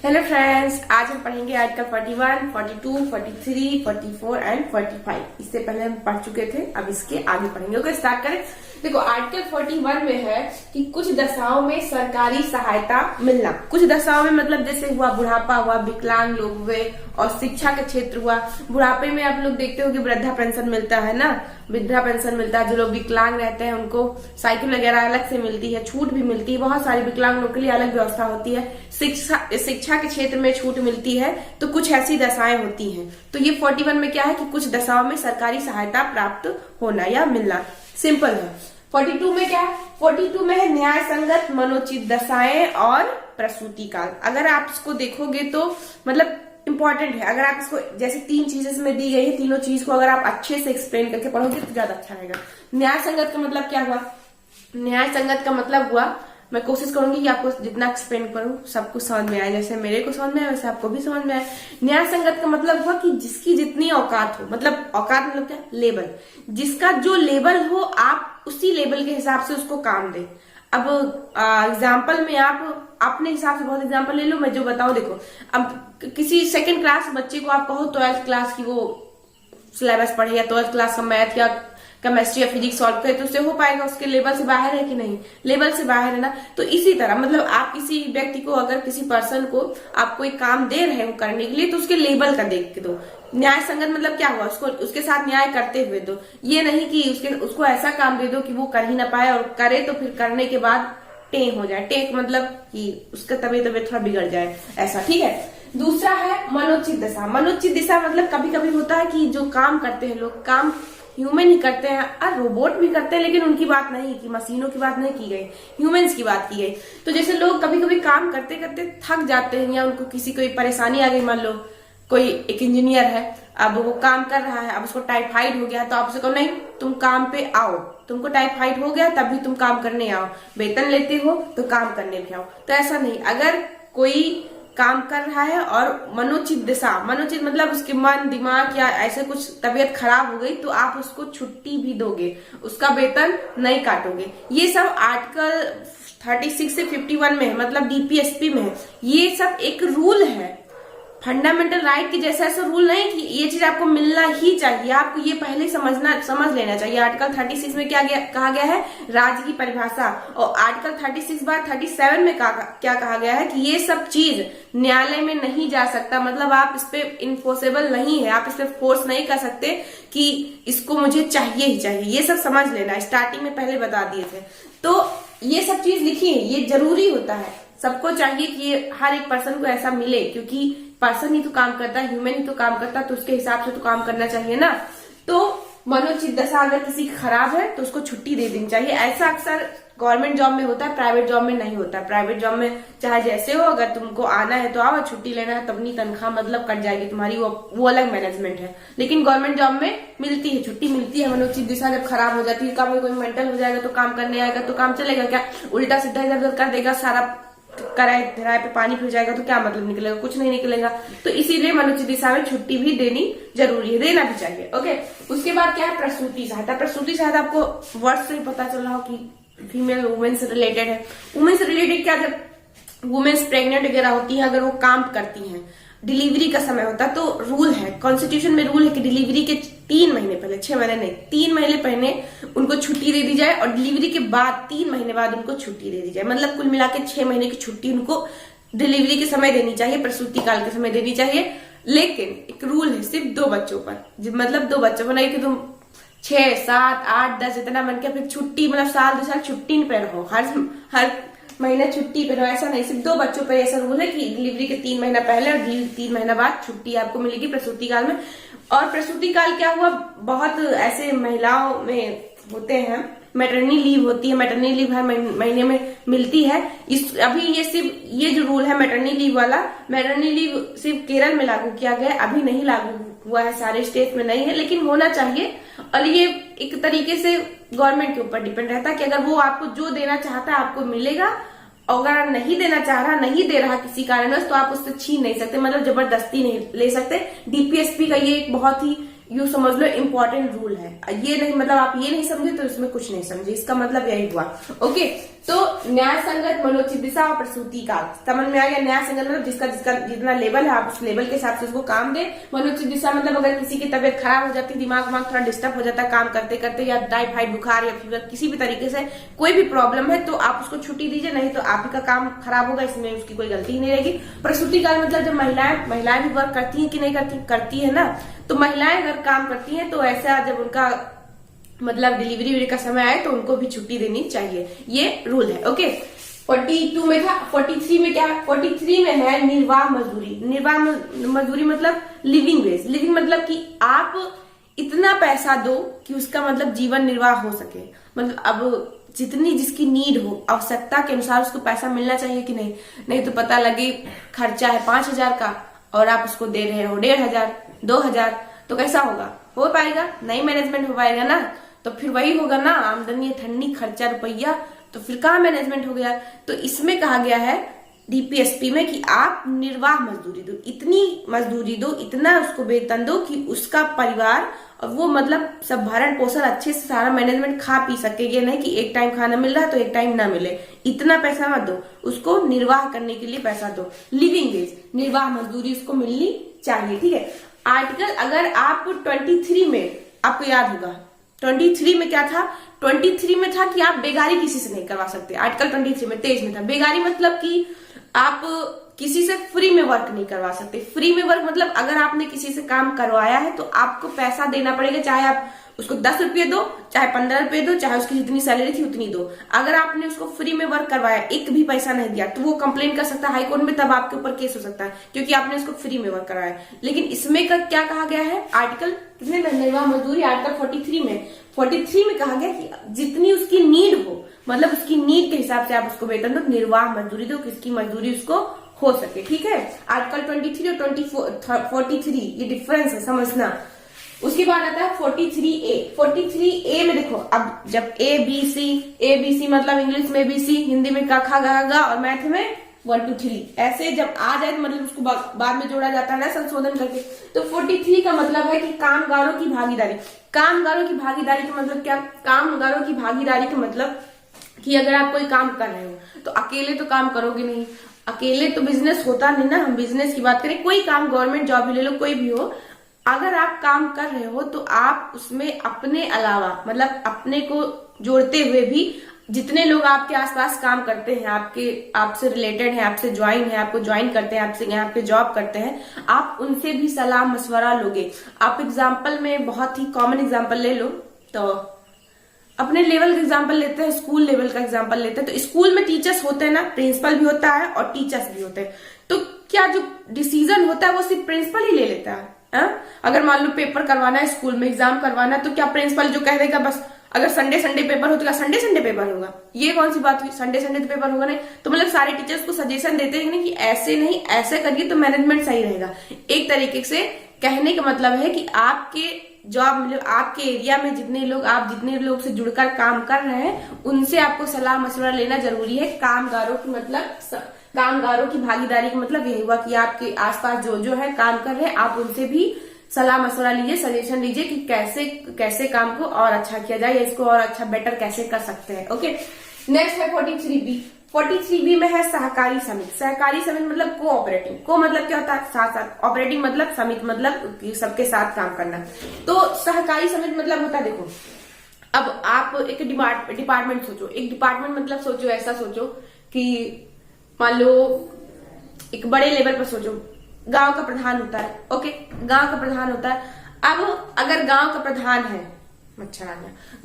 Hello friends, आज हम पढ़ेंगे आर्टिकल 41, 42, 43, 44 एंड 45। इससे पहले हम पढ़ चुके थे, अब इसके आगे पढ़ेंगे। ओके, स्टार्ट करें। देखो, आर्टिकल 41 में है कि कुछ दशाओं में सरकारी सहायता मिलना। कुछ दशाओं में मतलब जैसे हुआ बुढ़ापा हुआ, विकलांग लोग हुए और शिक्षा का क्षेत्र हुआ। बुढ़ापे में आप लोग देखते हो कि वृद्धा पेंशन मिलता है ना, वृद्धा पेंशन मिलता है। जो लोग विकलांग रहते हैं उनको साइकिल वगैरह अलग से मिलती है, छूट भी मिलती है। बहुत सारे विकलांग लोग के लिए अलग व्यवस्था होती है। शिक्षा के क्षेत्र में छूट मिलती है। तो कुछ ऐसी दशाएं होती हैं। तो ये 41 में क्या है कि कुछ दशाओं में सरकारी सहायता प्राप्त होना या मिलना। सिंपल है। 42 में क्या है? 42 में है न्याय संगत मनोचित दशाएं और प्रसूति काल। अगर आप इसको देखोगे तो मतलब इंपॉर्टेंट है। अगर आप इसको जैसे 3 चीजें इसमें दी गई है, तीनों चीज को अगर आप अच्छे से एक्सप्लेन करके पढ़ोगे तो ज्यादा अच्छा रहेगा। न्याय संगत का मतलब क्या हुआ? न्याय संगत का मतलब हुआ, मैं कोशिश करूंगी कि आपको जितना एक्सप्लेन करूं सब कुछ समझ में आए। जैसे मेरे को समझ में आए वैसे आपको भी समझ में आए। न्याय संगत का मतलब हुआ कि जिसकी जितनी औकात हो, मतलब औकात मतलब क्या? लेवल। जिसका जो लेवल हो आप उसी लेवल के हिसाब से उसको काम दे। अब एग्जाम्पल में आप अपने हिसाब से बहुत एग्जाम्पल ले लो, मैं जो बताऊं। देखो, अब किसी सेकंड क्लास बच्चे को आप कहो 12th क्लास की वो सिलेबस पढ़े या 12th क्लास का मैथ या केमिस्ट्री या फिजिक्स सॉल्व करे तो उससे हो पाएगा? उसके लेवल से बाहर है कि नहीं? लेवल से बाहर है ना। तो इसी तरह मतलब आप किसी व्यक्ति को, अगर किसी पर्सन को आप कोई काम दे रहे हो करने के लिए, तो उसके लेवल का देख के दो। न्याय संगत मतलब क्या हुआ? उसको उसके साथ न्याय करते हुए दो। ये नहीं कि उसको ऐसा काम दे दो कि वो कर ही ना पाए, और करे तो फिर करने के बाद टेक हो जाए। टेक मतलब कि उसका तबीयत थोड़ा बिगड़ जाए, ऐसा। ठीक है। दूसरा है मनोचित दशा। मनोचित दिशा मतलब कभी कभी होता है कि जो काम करते हैं लोग, काम ह्यूमन ही करते हैं और रोबोट भी करते हैं, लेकिन उनकी बात नहीं की, मशीनों की बात नहीं की गई, ह्यूमंस की बात की गई। तो जैसे लोग कभी कभी काम करते करते थक जाते हैं, या उनको किसी कोई परेशानी आ गई। मान लो कोई एक इंजीनियर है, अब वो काम कर रहा है, अब उसको टाइफाइड हो गया, तो आप उससे कहो नहीं तुम काम पे आओ, तुमको टाइफाइड हो गया तब भी तुम काम करने आओ, वेतन लेते हो तो काम करने पे आओ। तो ऐसा नहीं। अगर कोई काम कर रहा है और मनोचित दिशा, मनोचित मतलब उसके मन दिमाग या ऐसे कुछ तबीयत खराब हो गई, तो आप उसको छुट्टी भी दोगे, उसका वेतन नहीं काटोगे। ये सब आर्टिकल 36 से 51 में है, मतलब डीपीएसपी में है। ये सब एक रूल है, फंडामेंटल राइट के जैसा ऐसा रूल नहीं कि ये चीज आपको मिलना ही चाहिए। आपको ये पहले समझ लेना चाहिए। आर्टिकल 36 में क्या कहा गया है? राज्य की परिभाषा। और आर्टिकल 36 बार 37 में क्या कहा गया है कि ये सब चीज न्यायालय में नहीं जा सकता। मतलब आप इस पे इन्फोर्सेबल नहीं है, आप इस पे फोर्स नहीं कर सकते कि इसको मुझे चाहिए ही चाहिए। ये सब समझ लेना, स्टार्टिंग में पहले बता दिए थे। तो ये सब चीज लिखी है, ये जरूरी होता है। सबको चाहिए कि हर एक पर्सन को ऐसा मिले, क्योंकि पर्सन ही तो काम करता है, ह्यूमन ही तो काम करता है, तो उसके हिसाब से तो काम करना चाहिए ना। तो मनोचित दशा अगर किसी की खराब है तो उसको छुट्टी दे देनी चाहिए। ऐसा अक्सर गवर्नमेंट जॉब में होता है, प्राइवेट जॉब में नहीं होता। प्राइवेट जॉब में चाहे जैसे हो, अगर तुमको आना है तो आओ, छुट्टी लेना है तब नहीं, तनख्वाह मतलब कट जाएगी तुम्हारी, वो अलग मैनेजमेंट है। लेकिन गवर्नमेंट जॉब में मिलती है, छुट्टी मिलती है। मनोचित दिशा जब खराब हो जाती है, काम में कोई मेंटल हो जाएगा तो काम करने आएगा तो काम चलेगा क्या? उल्टा सीधा इधर उधर कर देगा, सारा किराए पे पानी फिर जाएगा, तो क्या मतलब निकलेगा? कुछ नहीं निकलेगा। तो इसीलिए मनोचित दिशा में छुट्टी भी देनी जरूरी है, देना भी चाहिए। ओके। उसके बाद क्या है? प्रसूति सहायता। प्रसूति सहायता आपको वर्ड से ही पता चल रहा हो कि फीमेल वुमेन से रिलेटेड है। वुमेन से रिलेटेड क्या? जब वुमेन्स प्रेग्नेंट वगैरह होती है, अगर वो काम करती हैं, डिलीवरी का समय होता है, तो रूल है, कॉन्स्टिट्यूशन में रूल है कि डिलीवरी के 3 महीने पहले, 6 महीने नहीं, 3 महीने पहले उनको छुट्टी दे दी जाए, और डिलीवरी के बाद 3 महीने बाद उनको छुट्टी दे दी जाए। मतलब कुल मिला के 6 महीने की छुट्टी उनको डिलीवरी के समय देनी चाहिए, प्रसूति काल के समय देनी चाहिए। लेकिन एक रूल है, सिर्फ 2 बच्चों पर, मतलब 2 बच्चों पर नहीं कि तुम 6, 7, 8, 10 इतना बन के फिर छुट्टी, मतलब साल 2 साल छुट्टी पे रहो, हर महीने छुट्टी पे रहो, ऐसा नहीं। सिर्फ 2 बच्चों पर ऐसा रूल है कि डिलीवरी के 3 महीना पहले और 3 महीना बाद छुट्टी आपको मिलेगी प्रसूति काल में। और प्रसूति काल क्या हुआ? बहुत ऐसे महिलाओं में होते हैं, मैटरनिटी लीव होती है, मैटरनिटी लीव हर महीने में मिलती है। अभी ये जो रूल है मैटरनिटी लीव वाला, मैटरनिटी लीव सिर्फ केरल में लागू किया गया, अभी नहीं लागू हुआ है, सारे स्टेट में नहीं है, लेकिन होना चाहिए। और ये एक तरीके से गवर्नमेंट के ऊपर डिपेंड रहता है कि अगर वो आपको जो देना चाहता है आपको मिलेगा, और अगर नहीं देना चाह रहा, नहीं दे रहा किसी कारणवश, तो आप उससे छीन नहीं सकते, मतलब जबरदस्ती नहीं ले सकते। डीपीएसपी का ये एक बहुत ही, यू समझ लो, इम्पोर्टेंट रूल है। ये नहीं मतलब आप ये नहीं समझे तो इसमें कुछ नहीं समझे, इसका मतलब यही हुआ। ओके। तो न्याय संगत मनोचित दिशा और प्रसूति काल, समझ में आ गया। न्याय संगत मतलब जिसका जिसका जितना लेवल है आप उस लेवल के हिसाब से उसको काम दे। मनोचित दिशा मतलब अगर किसी की तबीयत खराब हो जाती, दिमाग थोड़ा डिस्टर्ब हो जाता है काम करते करते, या टाइफाइड बुखार या फीवर किसी भी तरीके से कोई भी प्रॉब्लम है तो आप उसको छुट्टी दीजिए, नहीं तो आप ही का काम खराब होगा, इसमें उसकी कोई गलती नहीं रहेगी। प्रसूति काल मतलब जब महिलाएं भी वर्क करती है कि नहीं करती है ना, तो महिलाएं अगर काम करती हैं तो ऐसा जब उनका मतलब डिलीवरी का समय आए तो उनको भी छुट्टी देनी चाहिए, ये रूल है। ओके, 42 में था। 43 में क्या, 43 में है निर्वाह मजदूरी। निर्वाह मजदूरी मतलब लिविंग वेज। लिविंग मतलब कि आप इतना पैसा दो कि उसका मतलब जीवन निर्वाह हो सके, मतलब अब जितनी जिसकी नीड हो, आवश्यकता के अनुसार उसको पैसा मिलना चाहिए कि नहीं। नहीं तो पता लगे खर्चा है 5,000 का और आप उसको दे रहे हो 1,500 2,000, तो कैसा होगा, हो पाएगा नहीं, मैनेजमेंट हो पाएगा ना। तो फिर वही होगा ना, आमदनी ठंडी खर्चा रुपया, तो फिर कहाँ मैनेजमेंट हो गया। तो इसमें कहा गया है डीपीएसपी में कि आप निर्वाह मजदूरी दो, इतनी मजदूरी दो, इतना उसको वेतन दो कि उसका परिवार और वो मतलब सब भरण पोषण अच्छे से सारा मैनेजमेंट खा पी सके। ये नहीं कि एक टाइम खाना मिल रहा है तो एक टाइम ना मिले, इतना पैसा मत दो, उसको निर्वाह करने के लिए पैसा दो। लिविंग वेज, निर्वाह मजदूरी उसको मिलनी चाहिए, ठीक है। आर्टिकल अगर आप 23 में, आपको याद होगा 23 में क्या था, 23 में था कि आप बेगारी किसी से नहीं करवा सकते। आर्टिकल 23 में 23 में था बेगारी मतलब कि आप किसी से फ्री में वर्क नहीं करवा सकते। फ्री में वर्क मतलब अगर आपने किसी से काम करवाया है तो आपको पैसा देना पड़ेगा, चाहे आप उसको 10 रुपये दो, चाहे 15 रुपये दो, चाहे उसकी जितनी सैलरी थी उतनी दो। अगर आपने उसको फ्री में वर्क करवाया, एक भी पैसा नहीं दिया, तो वो कंप्लेन कर सकता है हाई कोर्ट में, तब आपके ऊपर केस हो सकता है क्योंकि आपने उसको फ्री में वर्क करवाया। लेकिन इसमें क्या कहा गया है, आर्टिकल कितने में, निर्वाह मजदूरी आर्टिकल 43 में कहा गया कि जितनी उसकी नीड हो, मतलब उसकी नीड के हिसाब से आप उसको वेतन दो, निर्वाह मजदूरी दो, किसकी मजदूरी उसको हो सके, ठीक है। आर्टिकल 23 और 43 ये डिफरेंस है, समझना। उसके बाद आता है 43A। 43A में देखो, अब जब ABC मतलब इंग्लिश में ABC, हिंदी में क ख ग घ और मैथ में 1 2 3 ऐसे जब आ जाए तो मतलब उसको बाद में जोड़ा जाता है ना संशोधन करके। तो 43 का मतलब है कि कामगारों की भागीदारी। कामगारों की भागीदारी का मतलब क्या, कामगारों की भागीदारी का मतलब कि अगर आप कोई काम कर रहे हो तो अकेले तो काम करोगे नहीं, अकेले तो बिजनेस होता नहीं ना। हम बिजनेस की बात करें, कोई काम गवर्नमेंट जॉब भी ले लो, कोई भी हो, अगर आप काम कर रहे हो तो आप उसमें अपने अलावा मतलब अपने को जोड़ते हुए भी जितने लोग आपके आसपास काम करते हैं, आपसे रिलेटेड है, आपसे ज्वाइन है, आपको ज्वाइन करते हैं, आपसे यहाँ पे जॉब करते हैं, आप उनसे भी सलाह मशवरा लोगे। आप एग्जाम्पल में बहुत ही कॉमन एग्जाम्पल ले लो, तो अपने लेवल का एग्जाम्पल लेते हैं, स्कूल लेवल का एग्जाम्पल लेते हैं। तो स्कूल में टीचर्स होते हैं ना, प्रिंसिपल भी होता है और टीचर्स भी होते हैं। तो क्या जो डिसीजन होता है वो सिर्फ प्रिंसिपल ही ले लेता है? अगर मान लो पेपर करवाना है स्कूल में, एग्जाम करवाना है, तो क्या प्रिंसिपल जो कह देगा बस, अगर संडे पेपर हो तो क्या संडे पेपर होगा? ये कौन सी बात हुई, संडे तो पेपर होगा नहीं। तो मतलब सारे टीचर्स को सजेशन देते हैं नहीं कि ऐसे नहीं ऐसे करिए तो मैनेजमेंट सही रहेगा। एक तरीके से कहने का मतलब है कि आपके जॉब मतलब आपके एरिया में जितने लोग से जुड़कर काम कर रहे हैं उनसे आपको सलाह मशवरा लेना जरूरी है। कामगारों की भागीदारी का मतलब यही हुआ कि आपके आसपास जो है काम कर रहे हैं, आप उनसे भी सलाह मशवरा लीजिए, सजेशन लीजिए कि कैसे काम को और अच्छा किया जाए या इसको और अच्छा बेटर कैसे कर सकते हैं। ओके, नेक्स्ट है 43B। 43B में है सहकारी समिति। सहकारी समिति मतलब कोऑपरेटिंग। को मतलब क्या होता है, साथ। ऑपरेटिंग मतलब समिति मतलब सबके साथ काम करना। तो सहकारी समिति मतलब होता है, देखो अब आप एक डिपार्टमेंट सोचो, एक डिपार्टमेंट मतलब सोचो, ऐसा सोचो कि मान लो एक बड़े लेवल पर सोचो, गांव का प्रधान होता है। ओके, गांव का प्रधान होता है। अब अगर गांव का प्रधान है, अच्छा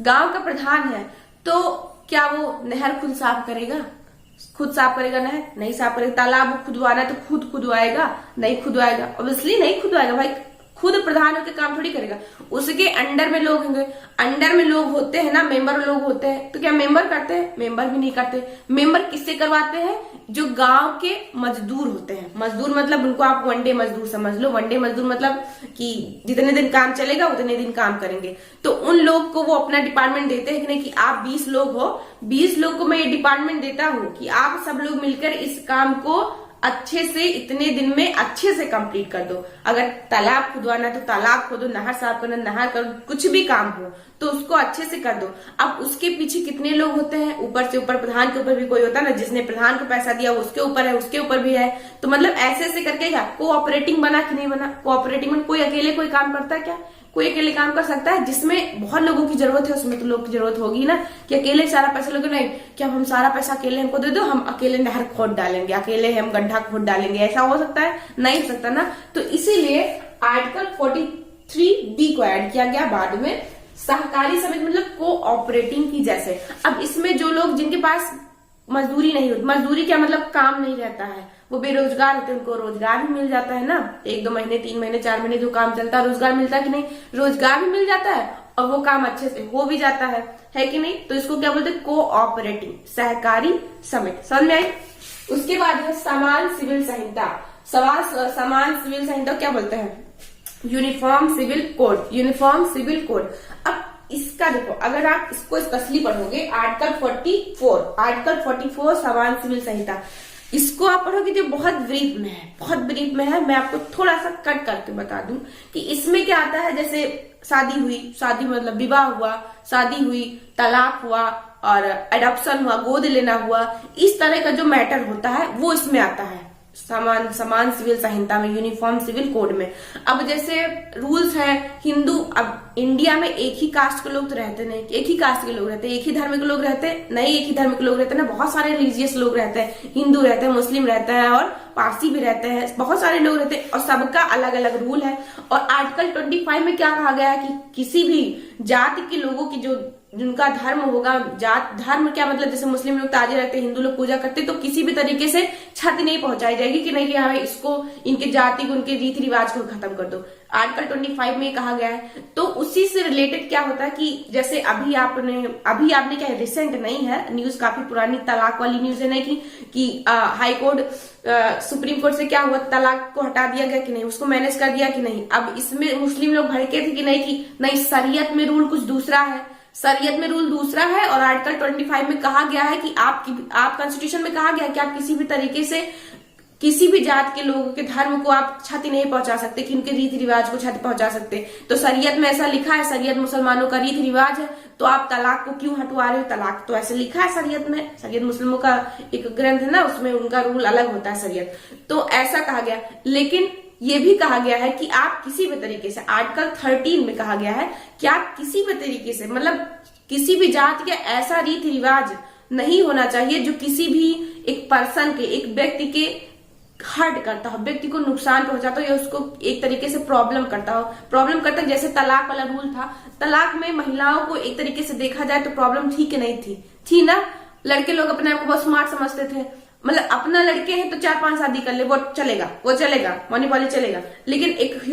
गांव का प्रधान है तो क्या वो नहर खुद साफ करेगा? नहर नहीं साफ करेगा। तालाब खुदवाना है तो खुद खुदवाएगा? नहीं खुदवाएगा, ऑब्वियसली नहीं खुदवाएगा भाई। खुद प्रधान होकर काम थोड़ी करेगा, उसके अंडर में लोग होंगे। अंडर में लोग होते हैं ना, मेंबर लोग होते हैं। तो क्या मेंबर करते हैं? मेंबर भी नहीं करते। मेंबर किससे करवाते हैं? जो गांव के मजदूर होते हैं। मजदूर मतलब उनको आप वन डे मजदूर समझ लो। वन डे मजदूर मतलब कि जितने दिन काम चलेगा उतने दिन काम करेंगे। तो उन लोग को वो अपना डिपार्टमेंट देते हैं कि नहीं कि आप 20 लोग हो, 20 लोग को मैं ये डिपार्टमेंट देता हूँ कि आप सब लोग मिलकर इस काम को अच्छे से इतने दिन में अच्छे से कंप्लीट कर दो। अगर तालाब खुदवाना है तो तालाब खोदो, नहर साफ करना नहर करो, कुछ भी काम हो तो उसको अच्छे से कर दो। अब उसके पीछे कितने लोग होते हैं, ऊपर से ऊपर प्रधान के ऊपर भी कोई होता है ना, जिसने प्रधान को पैसा दिया वो उसके ऊपर है, उसके ऊपर भी है। तो मतलब ऐसे ऐसे करके क्या कोऑपरेटिंग बना कि नहीं बना। कोऑपरेटिंग में कोई अकेले कोई काम करता है क्या, कोई अकेले काम कर सकता है? जिसमें बहुत लोगों की जरूरत है उसमें तो लोग की जरूरत होगी ना, कि अकेले सारा पैसा लोगे नहीं, क्या हम सारा पैसा अकेले हमको दे दो, हम अकेले नहर खोद डालेंगे, अकेले हम गड्ढा खोद डालेंगे, ऐसा हो सकता है? नहीं हो सकता ना। तो इसीलिए आर्टिकल 43B को ऐड किया गया बाद में, सहकारी समिति मतलब कोऑपरेटिंग की जैसे। अब इसमें जो लोग जिनके पास मजदूरी नहीं होती, मजदूरी क्या मतलब काम नहीं रहता है, वो बेरोजगार होते हैं, उनको रोजगार भी मिल जाता है ना, 1-2 महीने 3 महीने 4 महीने जो काम चलता है रोजगार मिलता है कि नहीं, रोजगार भी मिल जाता है और वो काम अच्छे से हो भी जाता है कि नहीं। तो इसको क्या बोलते हैं, कोऑपरेटिव सहकारी समिति। समझ में आई? उसके बाद है समान सिविल संहिता। समान सिविल संहिता क्या बोलते हैं, uniform civil code. Uniform civil code. अब इसका देखो, अगर आप इसको स्पेशली पढ़ोगे आर्टिकल 44 समान सिविल संहिता, इसको आप पढ़ोगे तो बहुत ब्रीफ में है, बहुत ब्रीफ में है। मैं आपको थोड़ा सा कट करके बता दूं कि इसमें क्या आता है। जैसे शादी हुई, शादी मतलब विवाह हुआ, शादी हुई, तलाक हुआ और एडॉप्शन हुआ, गोद लेना हुआ, इस तरह का जो मैटर होता है वो इसमें आता है समान सिविल संहिता में, यूनिफॉर्म सिविल कोड में। अब जैसे रूल्स है हिंदू, अब इंडिया में एक ही कास्ट के लोग तो रहते नहीं, एक ही कास्ट के लोग रहते, एक ही धर्म के लोग रहते नहीं, एक ही धर्म के लोग रहते ना, बहुत सारे रिलीजियस लोग रहते हैं, हिंदू रहते हैं, मुस्लिम रहते हैं और पारसी भी रहते हैं, बहुत सारे लोग रहते हैं और सबका अलग अलग रूल है। और आर्टिकल 25 में क्या कहा गया है कि किसी भी जाति के लोगों की जो जिनका धर्म होगा, जात धर्म क्या मतलब, जैसे मुस्लिम लोग ताजे रखते, हिंदू लोग पूजा करते, तो किसी भी तरीके से क्षति नहीं पहुंचाई जाएगी कि नहीं कि हाँ इसको इनके जाति को उनके रीति रिवाज को खत्म कर दो। आर्टिकल 25 में कहा गया है। तो उसी से रिलेटेड क्या होता है कि जैसे अभी आपने क्या रिसेंट नहीं है न्यूज, काफी पुरानी तलाक वाली न्यूज है नहीं कि हाई कोर्ट सुप्रीम कोर्ट से क्या हुआ, तलाक को हटा दिया गया कि नहीं, उसको मैनेज कर दिया कि नहीं। अब इसमें मुस्लिम लोग भड़के थे कि नहीं शरीयत में रूल कुछ दूसरा है, शरीयत में रूल दूसरा है। और आर्टिकल 25 में कहा गया है कि आप कॉन्स्टिट्यूशन में कहा गया है कि आप किसी भी तरीके से किसी भी जात के लोगों के धर्म को आप क्षति नहीं पहुंचा सकते, कि उनके रीति रिवाज को क्षति पहुंचा सकते। तो शरीयत में ऐसा लिखा है, शरीयत मुसलमानों का रीति रिवाज है, तो आप तलाक को क्यों हटवा रहे हो, तलाक तो ऐसे लिखा है शरीयत में, शरीयत मुस्लिमों का एक ग्रंथ है ना, उसमें उनका रूल अलग होता है शरीयत। तो ऐसा कहा गया। लेकिन ये भी कहा गया है कि आप किसी भी तरीके से, आर्टिकल 13 में कहा गया है कि आप किसी भी तरीके से मतलब किसी भी जात के ऐसा रीति रिवाज नहीं होना चाहिए जो किसी भी एक पर्सन के, एक व्यक्ति के हर्ट करता हो, व्यक्ति को नुकसान पहुंचाता हो या उसको एक तरीके से प्रॉब्लम करता है। जैसे तलाक वाला रूल था, तलाक में महिलाओं को एक तरीके से देखा जाए तो प्रॉब्लम थी कि नहीं थी ना। लड़के लोग अपने आप को बहुत स्मार्ट समझते थे, मतलब अपना लड़के हैं तो 4-5 शादी कर ले, वो चलेगा मनी वाली चलेगा। लेकिन एक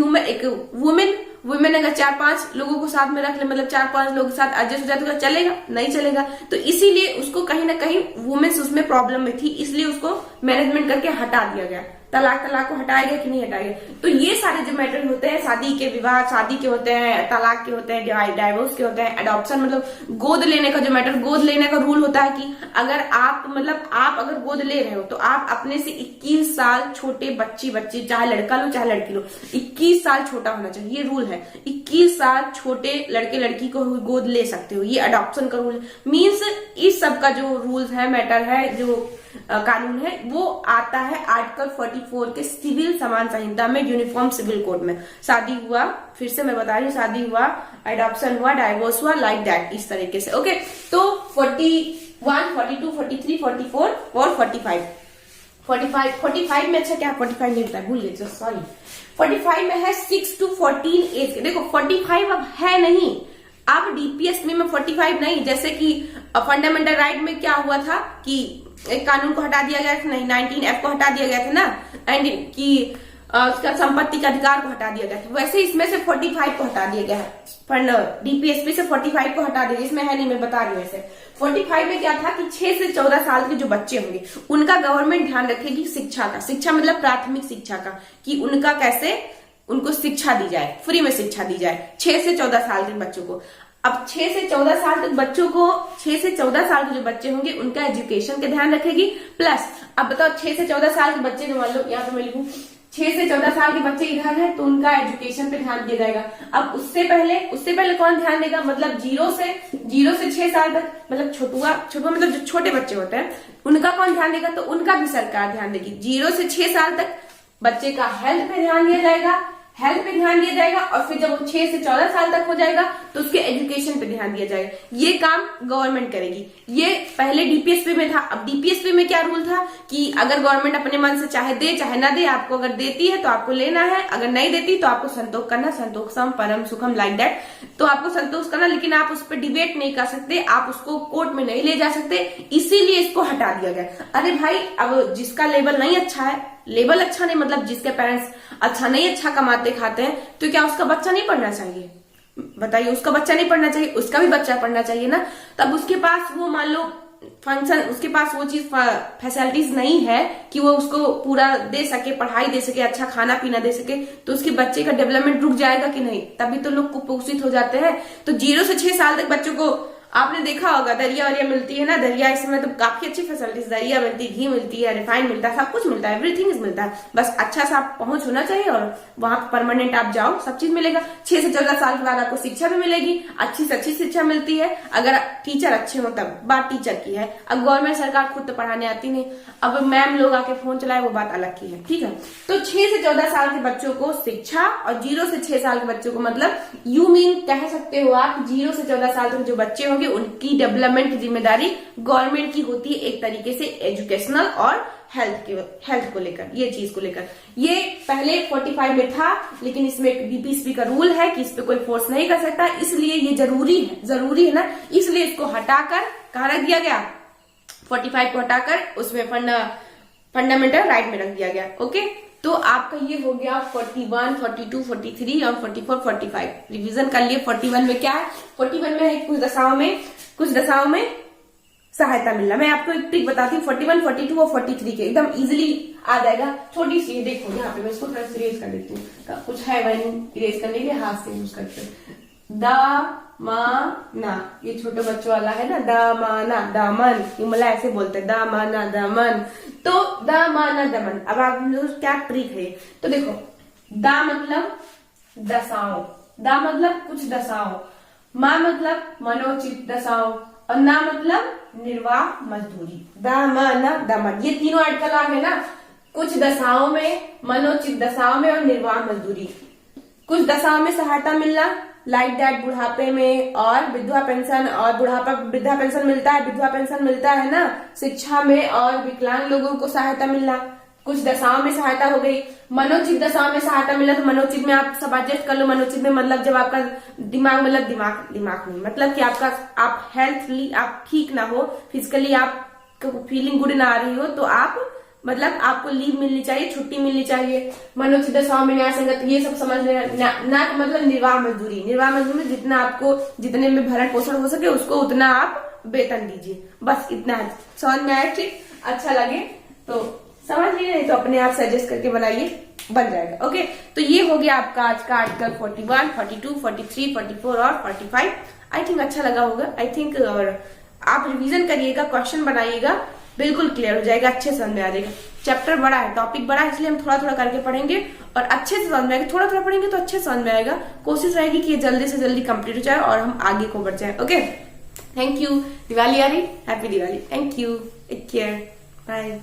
वुमेन अगर 4-5 लोगों को साथ में रख ले, मतलब 4-5 लोगों के साथ एडजस्ट हो जाए तो चलेगा, नहीं चलेगा। तो इसीलिए उसको कहीं ना कहीं वुमेन्स उसमें प्रॉब्लम में थी, इसलिए उसको मैनेजमेंट करके हटा दिया गया। तलाक को हटाया गया कि नहीं हटाया गया। तो ये सारे जो मैटर होते हैं, शादी के विवाह, शादी के होते हैं, तलाक के होते हैं, डाइवोर्स के होते हैं, एडॉप्शन मतलब गोद लेने का जो मैटर, गोद लेने का रूल होता है कि अगर आप अगर गोद ले रहे हो तो आप अपने से 21 साल छोटे बच्ची चाहे लड़का लो चाहे लड़की लो, 21 साल छोटा होना चाहिए, ये रूल है। 21 साल छोटे लड़के लड़की को गोद ले सकते हो, ये अडॉप्शन का रूल मीन्स इस सब का जो रूल्स है, मैटर है, जो कानून है, वो आता है आर्टिकल 44 के सिविल समान संहिता में, यूनिफॉर्म सिविल कोड में। शादी हुआ, फिर से मैं बता रही हूँ, शादी हुआ, एडॉप्शन हुआ, डाइवोर्स हुआ, लाइक दैट, इस तरीके से। ओके, तो 41, 42, 43, 44 और 45 में अच्छा क्या 45 नहीं बताया, भूल गए, सॉरी। 45 में है 6 to 14 एज के। देखो 45 अब है नहीं, अब डीपीएस में 45 नहीं। जैसे कि फंडामेंटल राइट में क्या हुआ था कि एक कानून को हटा दिया गया था, नहीं 19F को हटा दिया गया था ना, एंड कि उसका संपत्ति का अधिकार को हटा दिया गया था, वैसे इसमें से 45 को हटा दिया गया है। डीपीएसपी से 45 को हटा दिया, इसमें है नहीं, मैं बता रही हूँ ऐसे। 45 में क्या था कि 6 से 14 साल के जो बच्चे होंगे उनका गवर्नमेंट ध्यान रखेगी शिक्षा मतलब प्राथमिक शिक्षा का, कि उनका कैसे उनको शिक्षा दी जाए, फ्री में शिक्षा दी जाए 6 से 14 साल के बच्चों को। अब 6 से 14 साल तक बच्चों को, 6 से 14 साल के जो बच्चे होंगे उनका एजुकेशन का ध्यान रखेगी। प्लस अब बताओ 6 से 14 साल के बच्चे को, मान लो यहाँ पे मैं लिखूं 6 से 14 साल के बच्चे इधर है तो उनका एजुकेशन पे ध्यान दिया जाएगा। अब उससे पहले कौन ध्यान देगा, मतलब 0 से 6 साल तक, मतलब छोटुआ मतलब जो छोटे बच्चे होते हैं उनका कौन ध्यान देगा, तो उनका भी सरकार ध्यान देगी। 0 से 6 साल तक बच्चे का हेल्थ पे ध्यान दिया जाएगा, और फिर जब वो 6 से 14 साल तक हो जाएगा तो उसके एजुकेशन पे ध्यान दिया जाएगा। ये काम गवर्नमेंट करेगी। ये पहले डीपीएसपी में था। अब डीपीएसपी में क्या रूल था कि अगर गवर्नमेंट अपने मन से चाहे दे चाहे ना दे, आपको अगर देती है तो आपको लेना है, अगर नहीं देती तो आपको संतोष करना, संतोषम परम सुखम, लाइक दैट, तो आपको संतोष करना। लेकिन आप उस पर डिबेट नहीं कर सकते, आप उसको कोर्ट में नहीं ले जा सकते, इसीलिए इसको हटा दिया गया। अरे भाई, अब जिसका लेवल नहीं अच्छा है, लेवल अच्छा नहीं मतलब जिसके पेरेंट्स अच्छा कमाते खाते हैं, तो क्या उसका बच्चा नहीं पढ़ना चाहिए? बताइए, उसका बच्चा नहीं पढ़ना चाहिए? उसका भी बच्चा पढ़ना चाहिए ना। तब उसके पास वो मान लो फंक्शन, उसके पास वो चीज फैसिलिटीज नहीं है कि वो उसको पूरा दे सके, पढ़ाई दे सके, अच्छा खाना पीना दे सके, तो उसके बच्चे का डेवलपमेंट रुक जाएगा कि नहीं? तभी तो लोग कुपोषित हो जाते हैं। तो 0 से 6 साल तक बच्चों को, आपने देखा होगा दरिया वरिया मिलती है ना, दरिया इस समय तो काफी अच्छी फैसिलिटीज, दरिया मिलती है, घी मिलती है, रिफाइंड मिलता है, सब कुछ मिलता है, एवरीथिंग मिलता है। बस अच्छा सा आप पहुंच होना चाहिए और वहां परमानेंट आप जाओ, सब चीज मिलेगा। 6 से 14 साल के बाद आपको शिक्षा भी मिलेगी, अच्छी से अच्छी शिक्षा मिलती है, अगर टीचर अच्छे हो तब। बात टीचर की है। अब गवर्नमेंट सरकार खुद तो पढ़ाने आती नहीं, अब मैम लोग आके फोन चलाए, वो बात अलग की है, ठीक है। तो 6 से 14 साल के बच्चों को शिक्षा, और 0 से 6 साल के बच्चों को, मतलब यू मीन कह सकते हो आप 0 से 14 साल तक जो बच्चे होंगे उनकी डेवलपमेंट की जिम्मेदारी गवर्नमेंट की होती है, एक तरीके से एजुकेशनल और हेल्थ को लेकर, ये चीज को लेकर। ये पहले 45 में था, लेकिन इसमें एक डीपीएसपी का रूल है कि इस पे कोई फोर्स नहीं कर सकता, इसलिए ये जरूरी है ना, इसलिए इसको हटाकर कहाँ रख दिया गया, 45 को हटाकर उसमें फंडामेंटल राइट में रख दिया गया। ओके, तो आपका ये हो गया 41, 42, 43 और 44, 45 रिवीजन कर लिए। 41 में क्या है, 41 में है कुछ दशाओं में सहायता मिलना। मैं आपको एक ट्रिक बताती हूँ, 41, 42 और 43 के एकदम इजीली आ जाएगा। छोटी सी देखो यहाँ पे, मैं इसको थोड़ा इरेज कर देती हूँ, कुछ है वही इरेज करने के लिए हाथ से यूज करते। दा मा ना, ये छोटे बच्चों वाला है ना, दा मा ना दामन, ये मतलब ऐसे बोलते हैं, दा मा ना दामन, तो दा मा ना दमन। अब आप लोग क्या ट्रिक है, तो देखो, दा मतलब दशाओं, दा मतलब कुछ दशाओं, मा मतलब मनोचित दशाओं, और ना मतलब निर्वाह मजदूरी। दा मा ना दमन, ये तीनों आर्टिकल आ गए ना, कुछ दशाओं में, मनोचित दशाओं में और निर्वाह मजदूरी। कुछ दशाओं में सहायता मिलना, लाइक दैट बुढ़ापे में, और विधवा पेंशन, और वृद्धा पेंशन मिलता है, विधवा पेंशन मिलता है ना, शिक्षा में, और विकलांग लोगों को सहायता मिलना। कुछ दशाओं में सहायता हो गई। मनोचित दशाओं में सहायता मिला, तो मनोचित में आप सब एडजस्ट कर लो। मनोचित में मतलब जब आपका दिमाग, मतलब दिमाग नहीं, मतलब कि आप हेल्थली आप ठीक ना हो, फिजिकली आप फीलिंग गुड ना आ रही हो, तो आप मतलब आपको लीव मिलनी चाहिए, छुट्टी मिलनी चाहिए। मनोचित दशाओं में न्याय संगत, ये सब समझ लेना ना, मतलब निर्वाह मजदूरी में जितने में भरण पोषण हो सके उसको उतना आप वेतन दीजिए, बस इतना है। समझ में आया? ठीक, अच्छा लगे तो समझ लीजिए, नहीं तो अपने आप सजेस्ट करके बनाइए, बन जाएगा। ओके, तो ये हो गया आपका आज का आर्टिकल 41, 42, 43, 44 और 45। आई थिंक अच्छा लगा होगा, आई थिंक। और आप रिवीजन करिएगा, क्वेश्चन बनाइएगा, बिल्कुल क्लियर हो जाएगा, अच्छे समझ में आ जाएगा। चैप्टर बड़ा है, टॉपिक बड़ा है, इसलिए हम थोड़ा थोड़ा करके पढ़ेंगे और अच्छे से समझ में आएगा। थोड़ा थोड़ा पढ़ेंगे तो अच्छे समझ में आएगा। कोशिश रहेगी कि ये जल्दी से जल्दी कंप्लीट हो जाए और हम आगे को बढ़ जाए। Okay, thank you. दिवाली आ रही, happy Diwali. Thank you, take care, bye.